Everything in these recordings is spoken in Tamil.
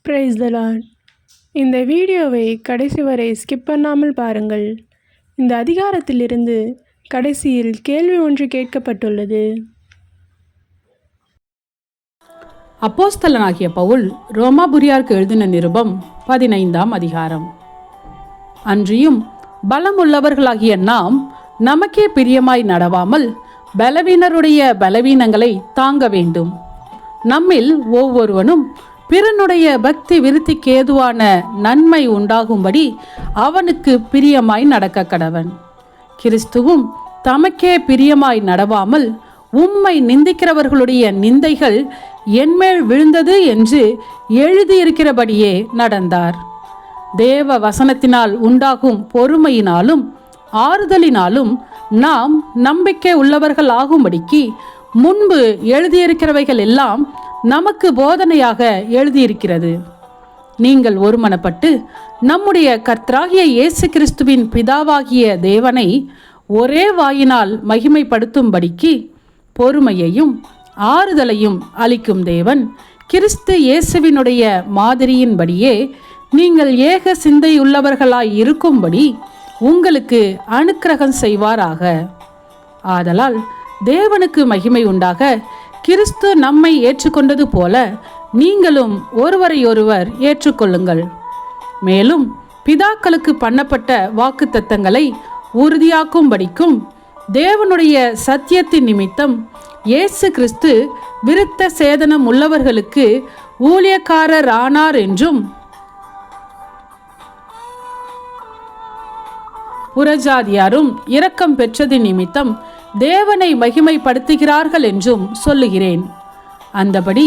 Praise the Lord. இந்த வீடியோவை கடைசி வரை ஸ்கிப் பண்ணாமல் பாருங்கள். இந்த அதிகாரத்திலிருந்து கடைசியில் கேள்வி ஒன்று கேட்கப்பட்டுள்ளது. அப்போஸ்தலனாகிய பவுல் ரோமாபுரியாருக்கு எழுதின நிருபம் 15ஆம் அதிகாரம். அன்றியும் பலமுள்ளவர்களாகிய நாம் நமக்கே பிரியமாய் நடவாமல் பலவீனருடைய பலவீனங்களை தாங்க வேண்டும். நம்மில் ஒவ்வொருவனும் பிறனுடைய பக்தி விருத்திக்கு ஏதுவான நன்மை உண்டாகும்படி அவனுக்கு பிரியமாய் நடக்க கடவன். கிறிஸ்துவும் தமக்கே பிரியமாய் நடவாமல் உம்மை நிந்திக்கிறவர்களுடைய நிந்தைகள் என்மேல் விழுந்தது என்று எழுதியிருக்கிறபடியே நடந்தார். தேவ வசனத்தினால் உண்டாகும் பொறுமையினாலும் ஆறுதலினாலும் நாம் நம்பிக்கை உள்ளவர்கள் ஆகும்படிக்கு முன்பு எழுதியிருக்கிறவைகள் எல்லாம் நமக்கு போதனையாக எழுதியிருக்கிறது. நீங்கள் ஒருமனப்பட்டு நம்முடைய கர்த்தராகிய இயேசு கிறிஸ்துவின் பிதாவாகிய தேவனை ஒரே வாயினால் மகிமைப்படுத்தும்படிக்கு பொறுமையையும் ஆறுதலையும் அளிக்கும் தேவன் கிறிஸ்து இயேசுவினுடைய மாதிரியின்படியே நீங்கள் ஏக சிந்தையுள்ளவர்களாய் இருக்கும்படி உங்களுக்கு அனுக்கிரகம் செய்வாராக. ஆதலால் தேவனுக்கு மகிமை உண்டாக கிறிஸ்து நம்மை ஏற்றுக்கொண்டது போல நீங்களும் ஒருவரையொருவர் ஏற்றுக்கொள்ளுங்கள். மேலும் பிதாக்களுக்கு பண்ணப்பட்ட வாக்குத்தத்தங்களை உறுதியாக்கும்படிக்கும் தேவனுடைய சத்தியத்தின் நிமித்தம் இயேசு கிறிஸ்து விருத்த சேதனம் உள்ளவர்களுக்கு ஊழியக்காரர் ஆனார் என்றும் புறஜாதியாரும் இரக்கம் பெற்றது நிமித்தம் தேவனை மகிமைப்படுத்துகிறார்கள் என்றும் சொல்லுகிறேன். அந்தபடி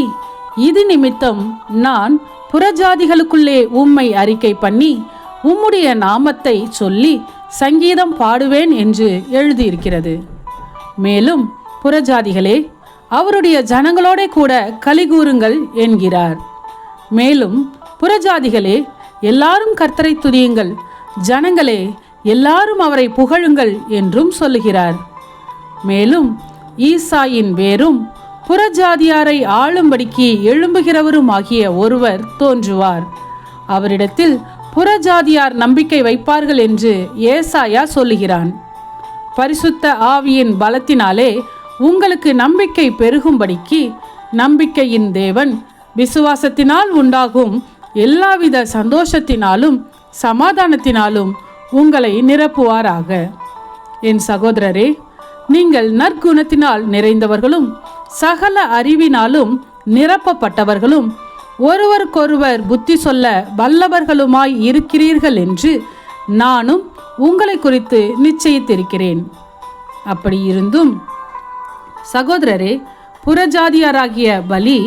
இது நிமித்தம் நான் புறஜாதிகளுக்குள்ளே உம்மை அறிக்கை பண்ணி உம்முடைய நாமத்தை சொல்லி சங்கீதம் பாடுவேன் என்று எழுதியிருக்கிறது. மேலும் புறஜாதிகளே, அவருடைய ஜனங்களோட கூட கலிகூறுங்கள் என்கிறார். மேலும் புறஜாதிகளே, எல்லாரும் கர்த்தரை துதியுங்கள், ஜனங்களே எல்லாரும் அவரை புகழுங்கள் என்றும் சொல்லுகிறார். மேலும் ஈசாயின் வேரும் புறஜாதியாரை ஆளும்படிக்கு எழும்புகிறவரும் ஆகிய ஒருவர் தோன்றுவார். அவரிடத்தில் புறஜாதியார் நம்பிக்கை வைப்பார்கள் என்று ஏசாயா சொல்லுகிறான். பரிசுத்த ஆவியின் பலத்தினாலே உங்களுக்கு நம்பிக்கை பெருகும்படிக்கு நம்பிக்கையின் தேவன் விசுவாசத்தினால் உண்டாகும் எல்லாவித சந்தோஷத்தினாலும் சமாதானத்தினாலும் உங்களை நிரப்புவாராக. என் சகோதரரே, நீங்கள் நற்குணத்தினால் நிறைந்தவர்களும் சகல அறிவினாலும் நிரப்பப்பட்டவர்களும் ஒருவருக்கொருவர் புத்தி சொல்ல வல்லவர்களுமாய் இருக்கிறீர்கள் என்று நானும் உங்களை குறித்து நிச்சயித்திருக்கிறேன். அப்படி இருந்தும் சகோதரரே, புறஜாதியாராகிய பலி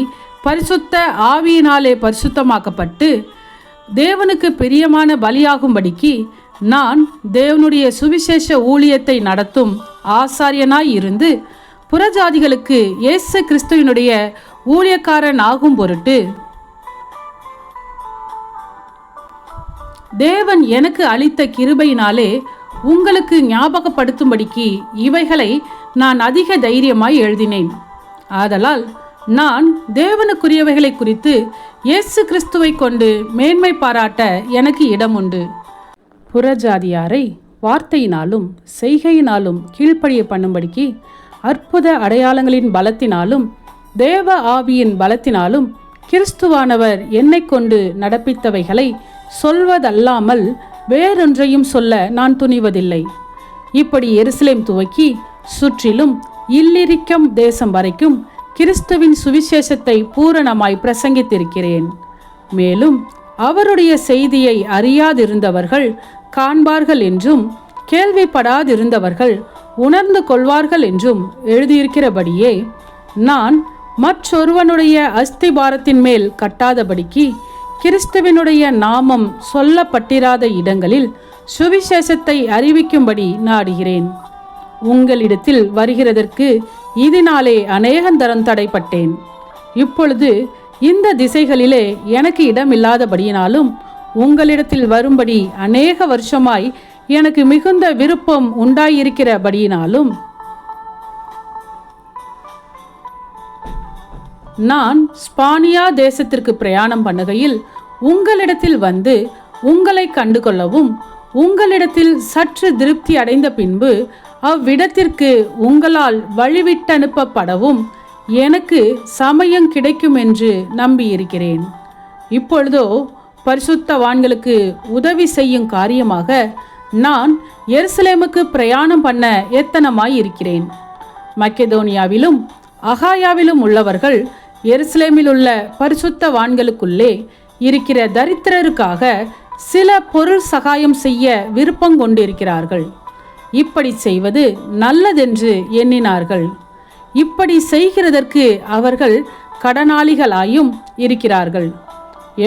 பரிசுத்த ஆவியினாலே பரிசுத்தமாக்கப்பட்டு தேவனுக்கு பிரியமான பலியாகும்படிக்கு நான் தேவனுடைய சுவிசேஷ ஊழியத்தை நடத்தும் ஆசாரியனாய் இருந்து புறஜாதிகளுக்கு இயேசு கிறிஸ்துவினுடைய ஊழியக்காரன் ஆகும் பொருட்டு தேவன் எனக்கு அளித்த கிருபையினாலே உங்களுக்கு ஞாபகப்படுத்தும்படிக்கு இவைகளை நான் அதிக தைரியமாய் எழுதினேன். ஆதலால் நான் தேவனுக்குரியவைகளை குறித்து இயேசு கிறிஸ்துவை கொண்டு மேன்மை பாராட்ட எனக்கு இடம் உண்டு. புறஜாதியாரை வார்த்தையினாலும் செய்கையினாலும் கீழ்ப்படிய பண்ணும்படிக்கு அற்புத அடையாளங்களின் பலத்தினாலும் தேவ ஆவியின் பலத்தினாலும் கிறிஸ்துவானவர் என்னை கொண்டு நடப்பித்தவைகளை சொல்வதல்லாமல் வேறொன்றையும் சொல்ல நான் துணிவதில்லை. இப்படி எருசலேம் துவக்கி சுற்றிலும் இல்லிரிக்கம் தேசம் வரைக்கும் கிறிஸ்துவின் சுவிசேஷத்தை பூரணமாய் பிரசங்கித்திருக்கிறேன். மேலும் அவருடைய செய்தியை அறியாதிருந்தவர்கள் காண்பார்கள் என்றும் கேள்விப்படாதிருந்தவர்கள் உணர்ந்து கொள்வார்கள் என்றும் எழுதியிருக்கிறபடியே நான் மற்றொருவனுடைய அஸ்திபாரத்தின் மேல் கட்டாதபடிக்கு கிறிஸ்துவினுடைய நாமம் சொல்லப்பட்டிராத இடங்களில் சுவிசேஷத்தை அறிவிக்கும்படி நாடுகிறேன். உங்களிடத்தில் வருகிறதற்கு இதனாலே அநேகந்தரம் தடைப்பட்டேன். இப்பொழுது இந்த திசைகளிலே எனக்கு இடமில்லாதபடியினாலும் உங்களிடத்தில் வரும்படி அநேக வருஷமாய் எனக்கு மிகுந்த விருப்பம் உண்டாயிருக்கிறபடியினாலும் நான் ஸ்பானியா தேசத்திற்கு பிரயாணம் பண்ணுகையில் உங்களிடத்தில் வந்து உங்களை கண்டுகொள்ளவும் உங்களிடத்தில் சற்று திருப்தி அடைந்த பின்பு அவ்விடத்திற்கு உங்களால் வழிவிட்டனுப்பப்படவும் எனக்கு சமயம் கிடைக்கும் என்று நம்பியிருக்கிறேன். இப்பொழுதோ பரிசுத்தவான்களுக்கு உதவி செய்யும் காரியமாக நான் எருசலேமுக்கு பிரயாணம் பண்ண எத்தனமாய் இருக்கிறேன். மக்கெதோனியாவிலும் அகாயாவிலும் உள்ளவர்கள் எருசலேமில் உள்ள பரிசுத்தவான்களுக்குள்ளே இருக்கிற தரித்திரருக்காக சில பொருள் சகாயம் செய்ய விருப்பம் கொண்டிருக்கிறார்கள். இப்படி செய்வது நல்லதென்று எண்ணினார்கள். இப்படி செய்கிறதற்கு அவர்கள் கடனாளிகளாயும் இருக்கிறார்கள்.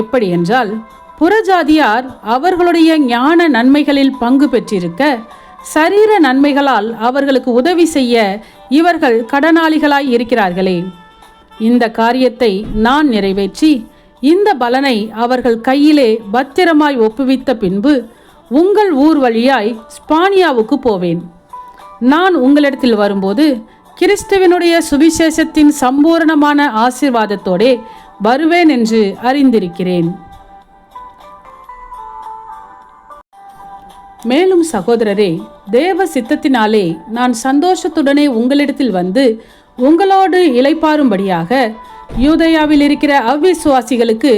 எப்படி என்றால், புறஜாதியார் அவர்களுடைய ஞான நன்மைகளில் பங்கு பெற்றிருக்க சரீர நன்மைகளால் அவர்களுக்கு உதவி செய்ய இவர்கள் கடனாளிகளாய் இருக்கிறார்களே. இந்த காரியத்தை நான் நிறைவேற்றி இந்த பலனை அவர்கள் கையிலே பத்திரமாய் ஒப்புவித்த பின்பு உங்கள் ஊர் வழியாய் ஸ்பானியாவுக்கு போவேன். நான் உங்களிடத்தில் வரும்போது கிறிஸ்துவினுடைய சுவிசேஷத்தின் சம்பூரணமான ஆசீர்வாதத்தோடே வருவேன் என்று அறிந்திருக்கிறேன். மேலும் சகோதரரே, தேவ சித்தத்தினாலே நான் சந்தோஷத்துடனே உங்களிடத்தில் வந்து உங்களோடு இளைப்பாறும்படியாக யூதேயாவில் இருக்கிற அவ்விசுவாசிகளுக்கு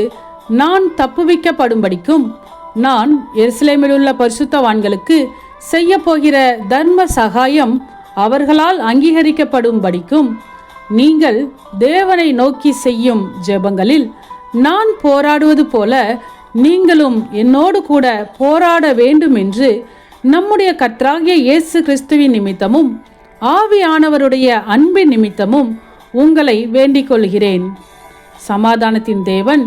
நான் தப்புவிக்கப்படும்படிக்கும் நான் எருசலேமில் உள்ள பரிசுத்தவான்களுக்கு செய்ய போகிற தர்ம சகாயம் அவர்களால் அங்கீகரிக்கப்படும்படிக்கும் நீங்கள் தேவனை நோக்கி செய்யும் ஜெபங்களில் நான் போராடுவது போல நீங்களும் என்னோடு கூட போராட வேண்டும் என்று நம்முடைய கர்த்தராகிய இயேசு கிறிஸ்துவின் நிமித்தமும் ஆவியானவருடைய அன்பின் நிமித்தமும் உங்களை வேண்டிக் கொள்கிறேன். சமாதானத்தின் தேவன்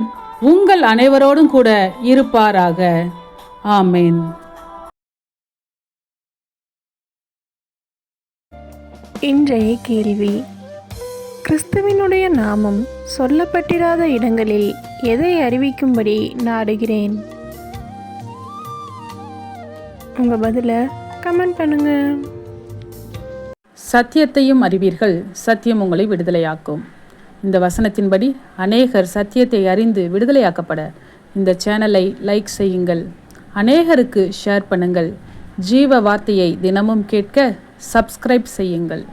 உங்கள் அனைவரோடும் கூட இருப்பாராக. ஆமேன். இன்றைய கேள்வி: கிறிஸ்துவினுடைய நாமம் சொல்லப்பட்டிராத இடங்களில் எதை அறிவிக்கும்படி நாடுகிறேன்? உங்க பதில கமெண்ட் பண்ணுங்க. சத்தியத்தையும் அறிவீர்கள், சத்தியம் உங்களை விடுதலையாக்கும். இந்த வசனத்தின்படி அநேகர் சத்தியத்தை அறிந்து விடுதலையாக்கப்பட இந்த சேனலை லைக் செய்யுங்கள், அநேகருக்கு ஷேர் பண்ணுங்கள். ஜீவ வார்த்தையை தினமும் கேட்க சப்ஸ்கிரைப் செய்யுங்கள்.